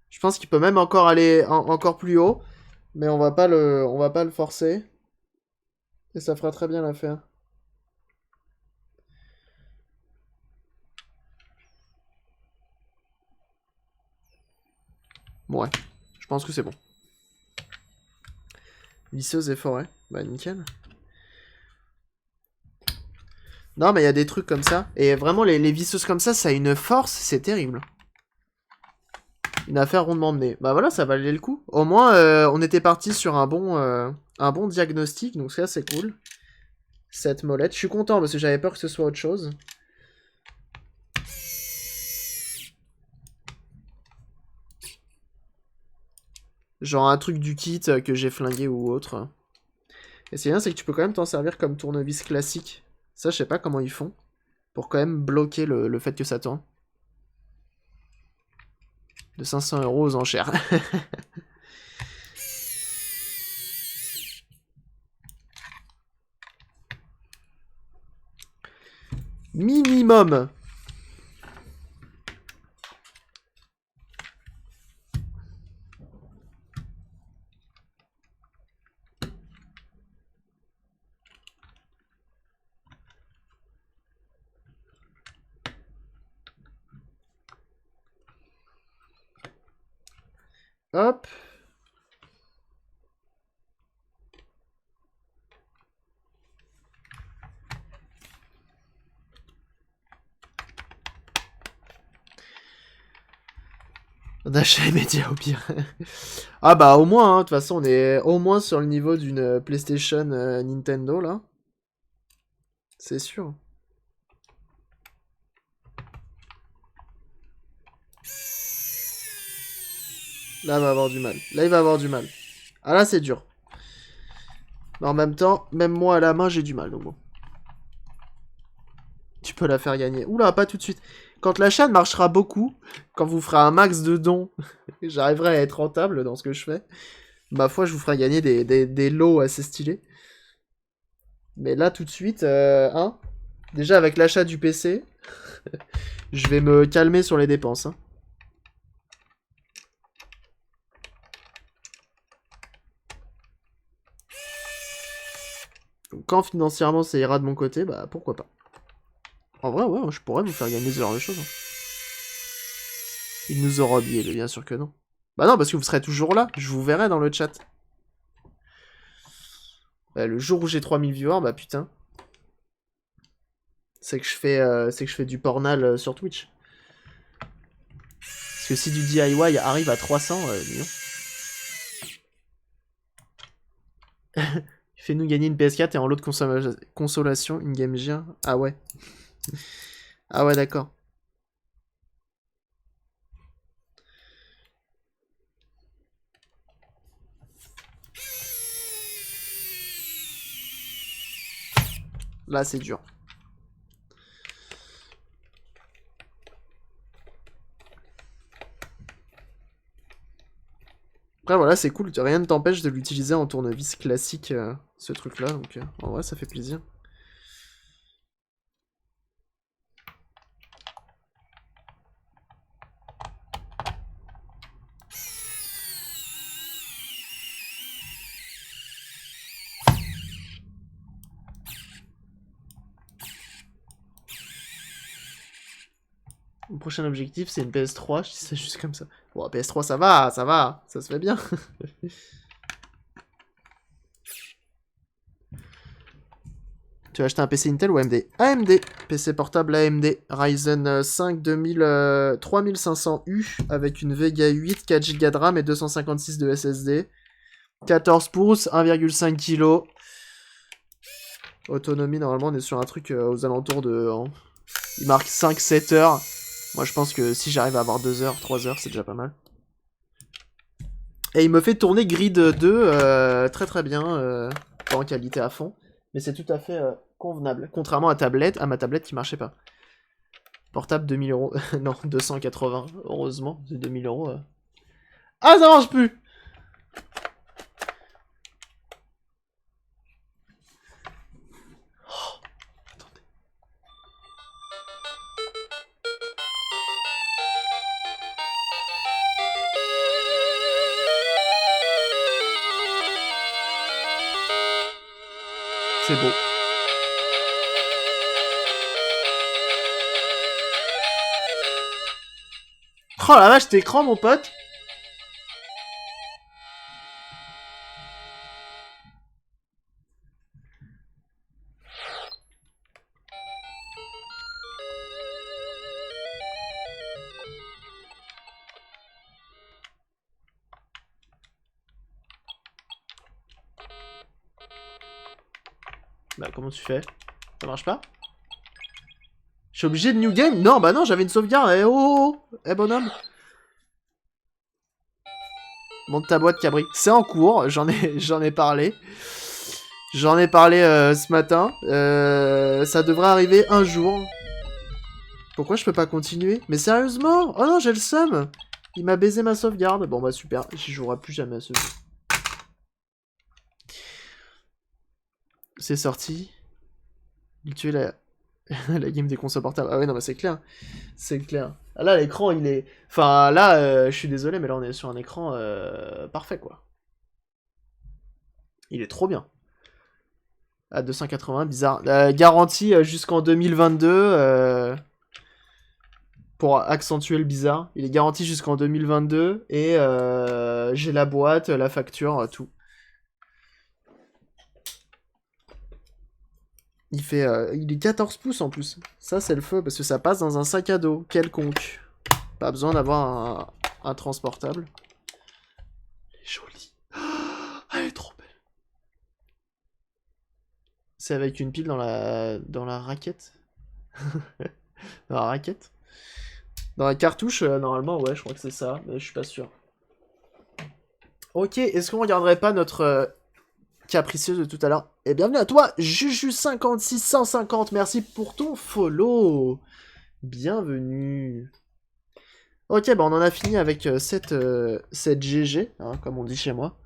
Je pense qu'il peut même encore aller encore plus haut. Mais on va pas le forcer. Et ça fera très bien l'affaire. Bon, ouais. Je pense que c'est bon. Visseuse et forêt. Bah, nickel. Non, mais il y a des trucs comme ça. Et vraiment, les visseuses comme ça a une force, c'est terrible. Une affaire rondement menée. Bah voilà, ça valait le coup. Au moins, on était parti sur un bon diagnostic, donc ça, c'est cool. Cette molette. Je suis content, parce que j'avais peur que ce soit autre chose. Genre un truc du kit que j'ai flingué ou autre. Et c'est bien, c'est que tu peux quand même t'en servir comme tournevis classique. Ça, je sais pas comment ils font. Pour quand même bloquer le fait que ça tourne. De 500 € aux enchères. Minimum. Hop. On achète les médias au pire. Ah bah au moins, hein, de toute façon on est au moins sur le niveau d'une PlayStation Nintendo là. C'est sûr. Là, il va avoir du mal. Là, il va avoir du mal. Ah, là, c'est dur. Mais en même temps, même moi à la main, j'ai du mal. Donc bon. Tu peux la faire gagner. Oula, pas tout de suite. Quand la chaîne marchera beaucoup, quand vous ferez un max de dons, j'arriverai à être rentable dans ce que je fais. Ma foi, je vous ferai gagner des lots assez stylés. Mais là, tout de suite, hein, déjà avec l'achat du PC, je vais me calmer sur les dépenses. Hein. Donc, quand financièrement ça ira de mon côté, bah pourquoi pas. En vrai, ouais, je pourrais vous faire gagner ce genre de choses. Hein. Il nous aura oublié, bien sûr que non. Bah non, parce que vous serez toujours là, je vous verrai dans le chat. Bah, le jour où j'ai 3000 viewers, bah putain. C'est que je fais du pornal sur Twitch. Parce que si du DIY arrive à 300, disons. Fais-nous gagner une PS4 et en lot de consolation, une Game Gear. Ah ouais. Ah ouais, d'accord. Là, c'est dur. Après, voilà, c'est cool. Rien ne t'empêche de l'utiliser en tournevis classique, ce truc-là. Donc, en vrai, ça fait plaisir. Mon prochain objectif, c'est une PS3. Je dis ça juste comme ça. Bon, PS3, ça va, ça se fait bien. Tu vas acheter un PC Intel ou AMD? AMD. PC portable AMD. Ryzen 5 3500U avec une Vega 8, 4 Go de RAM et 256 de SSD. 14 pouces, 1,5 kg. Autonomie, normalement, on est sur un truc aux alentours de... Il marque 5-7 heures. Moi, je pense que si j'arrive à avoir 2 heures, 3 heures, c'est déjà pas mal. Et il me fait tourner Grid 2 très très bien, pas en qualité à fond. Mais c'est tout à fait convenable. Contrairement à ma tablette qui marchait pas. Portable 2000 euros. Non, 280. Heureusement, c'est 2000 euros. Ah, ça marche plus! Oh, attendez. C'est beau. Oh la vache, t'es écran, mon pote! Bah, comment tu fais? Ça marche pas? Je suis obligé de new game? Non, bah non, j'avais une sauvegarde. Eh oh, oh, eh bonhomme. Monte ta boîte, Cabri. C'est en cours, j'en ai parlé. J'en ai parlé ce matin. Ça devrait arriver un jour. Pourquoi je peux pas continuer? Mais sérieusement? Oh non, j'ai le seum. Il m'a baisé ma sauvegarde. Bon bah super, j'y jouerai plus jamais à ce jeu. C'est sorti. Il tuait la... la game des consoles portables. Ah ouais, non, mais c'est clair. C'est clair. Ah, là, l'écran, il est... Enfin, là, je suis désolé, mais là, on est sur un écran parfait, quoi. Il est trop bien. À 280, bizarre. Garantie jusqu'en 2022. Pour accentuer le bizarre. Il est garanti jusqu'en 2022. Et j'ai la boîte, la facture, tout. Il est 14 pouces en plus. Ça, c'est le feu, parce que ça passe dans un sac à dos quelconque. Pas besoin d'avoir un transportable. Elle est jolie. Elle est trop belle. C'est avec une pile dans la raquette. Dans la raquette. Dans la cartouche, normalement, ouais, je crois que c'est ça, mais je suis pas sûr. Ok, est-ce qu'on regarderait pas notre capricieuse de tout à l'heure? Et bienvenue à toi, Juju56150, merci pour ton follow. Bienvenue. Ok, bah on en a fini avec cette GG, hein, comme on dit chez moi.